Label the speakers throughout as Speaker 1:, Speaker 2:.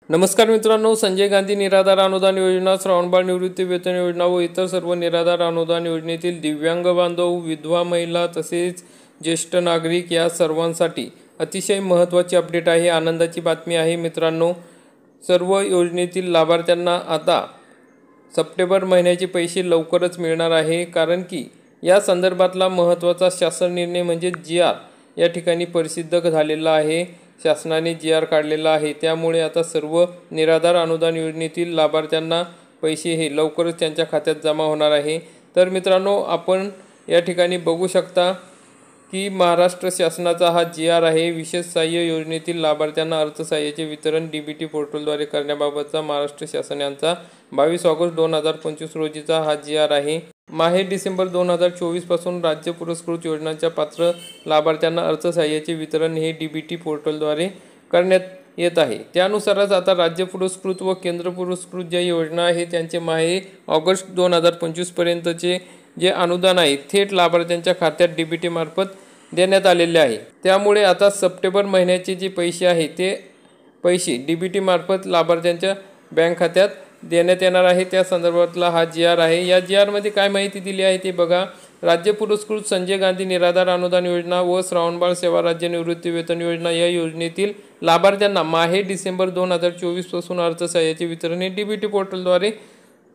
Speaker 1: नमस्कार मित्रांनो, संजय गांधी निराधार अनुदान योजना, श्रावणबाळ निवृत्ती वेतन योजना व इतर सर्व निराधार अनुदान योजनेतील दिव्यांग बांधव, विधवा महिला तसेच ज्येष्ठ नागरिक या सर्वांसाठी अतिशय महत्त्वाची अपडेट आहे, आनंदाची बातमी आहे मित्रांनो। सर्व योजनेतील लाभार्थ्यांना आता सप्टेंबर महिन्याचे पैसे लवकरच मिळणार आहे, कारण की या संदर्भातला महत्त्वाचा शासन निर्णय म्हणजे GR या ठिकाणी प्रसिद्ध झालेला आहे। शासनाने GR काढलेला आहे, त्यामुळे आता सर्व निराधार अनुदान योजनेतील लाभार्थ्यांना पैसे हे लवकरच त्यांच्या खात्यात जमा होणार आहे। तर मित्रांनो, आपण या ठिकाणी बघू शकता की महाराष्ट्र शासनाचा हा GR आहे। विशेष सहाय्य योजनेतील लाभार्थ्यांना अर्थसहाय्याचे वितरण DBT पोर्टलद्वारे करण्याबाबतचा महाराष्ट्र शासनाचा 22 ऑगस्ट 2025 रोजीचा हा GR आहे। माहे डिसेंबर 2024 पासून राज्य पुरस्कृत योजनांच्या पात्र लाभार्थ्यांना अर्थसहाय्याचे वितरण हे DBT पोर्टलद्वारे करण्यात येत आहे। त्यानुसारच आता राज्य पुरस्कृत व केंद्र पुरस्कृत ज्या योजना आहेत त्यांचे माहे ऑगस्ट 2025 पर्यंतचे जे अनुदान आहे थेट लाभार्थ्यांच्या खात्यात DBT मार्फत देण्यात आलेले आहे। त्यामुळे आता सप्टेंबर महिन्याचे जे पैसे आहेत ते पैसे DBT मार्फत लाभार्थ्यांच्या बँक खात्यात देण्यात येणार आहे। त्या संदर्भातला हा GR आहे। या GR मध्ये काय माहिती दिली आहे ते बघा। राज्य पुरस्कृत संजय गांधी निराधार अनुदान योजना व श्रावणबाळ सेवा राज्य निवृत्ती वेतन योजना या योजनेतील लाभार्थ्यांना माहे डिसेंबर 2024 पासून अर्थसहाय्याचे वितरण हे DBT पोर्टलद्वारे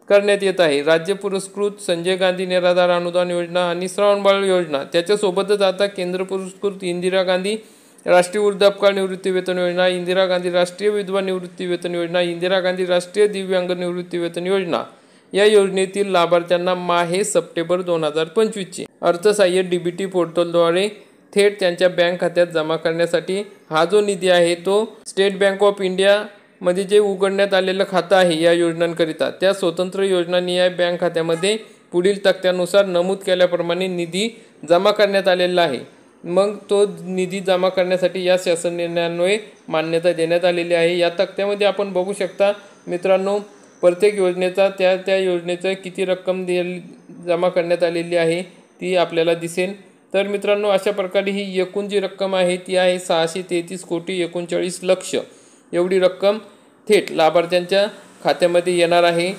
Speaker 1: करण्यात येत आहे। राज्य पुरस्कृत संजय गांधी निराधार अनुदान योजना आणि श्रावणबाळ योजना त्याच्यासोबतच आता केंद्र पुरस्कृत इंदिरा गांधी राष्ट्रीय वृद्धापकाळ निवृत्ती वेतन योजना, इंदिरा गांधी राष्ट्रीय विधवा निवृत्ती वेतन योजना, इंदिरा गांधी राष्ट्रीय दिव्यांग निवृत्ती वेतन योजना या योजनेतील लाभार्थ्यांना माहे सप्टेंबर 2025 चे अर्थसहाय्य DBT पोर्टलद्वारे थेट त्यांच्या बँक खात्यात जमा करण्यासाठी हा जो निधी आहे तो स्टेट बँक ऑफ इंडिया मध्ये जे उघडण्यात आलेलं खातं आहे या योजनांकरिता त्या स्वतंत्र योजनानिहाय बँक खात्यामध्ये पुढील तक्त्यानुसार नमूद केल्याप्रमाणे निधी जमा करण्यात आलेला आहे। मग तो निधी जमा करण्यासाठी या शासन निर्णयान्वये मान्यता देण्यात आलेली आहे। या तक्त्यामध्ये आपण बघू शकता मित्रांनो, प्रत्येक योजनेचा त्या योजनेचं किती रक्कम जमा करण्यात आलेली आहे ती आपल्याला दिसेल। तर मित्रांनो, अशा प्रकारे ही एकूण जी रक्कम आहे ती आहे 633,39,00,000 एवढी रक्कम थेट लाभार्थ्यांच्या खात्यामध्ये येणार आहे।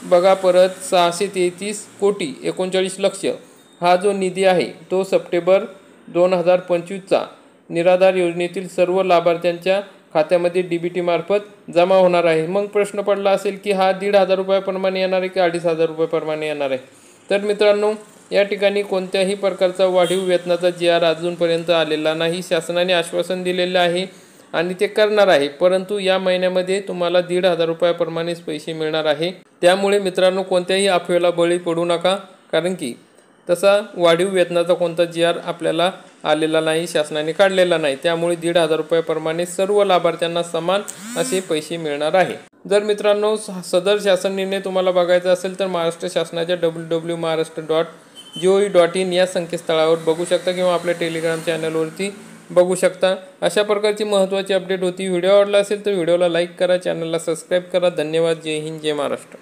Speaker 1: बघा परत 633,39,00,000 हा जो निधी आहे तो सप्टेंबर 2025 चा निराधार योजनेतील सर्व लाभार्थ्यांच्या खात्यामध्ये DBT मार्फत जमा होणार आहे। मग प्रश्न पडला असेल की हा 1,500 रुपयाप्रमाणे येणार आहे की 2,500 रुपयाप्रमाणे येणार आहे। तर मित्रांनो, या ठिकाणी कोणत्याही प्रकारचा वाढीव वेतनाचा GR अजूनपर्यंत आलेला नाही। शासनाने आश्वासन दिलेले आहे आणि ते करणार आहे, परंतु या महिन्यामध्ये तुम्हाला 1,500 रुपयाप्रमाणेच पैसे मिळणार आहे। त्यामुळे मित्रांनो, कोणत्याही अफवेला बळी पडू नका, कारण की तसा वाढीव वेतनाचा कोणता GR आपल्याला आलेला नाही, शासनाने काढलेला नाही। त्यामुळे 1,500 रुपयाप्रमाणे सर्व लाभार्थ्यांना समान असे पैसे मिळणार आहे। जर मित्रांनो सदर शासन निर्णय तुम्हाला बघायचा असेल तर महाराष्ट्र शासनाच्या www.maharashtra.gov.in या संकेतस्थळावर बघू शकता किंवा आपल्या टेलिग्राम चॅनलवरती बघू शकता। अशा प्रकारची महत्त्वाची अपडेट होती। व्हिडिओ आवडला असेल तर व्हिडिओला लाईक करा, चॅनलला सबस्क्राईब करा। धन्यवाद। जय हिंद, जय महाराष्ट्र।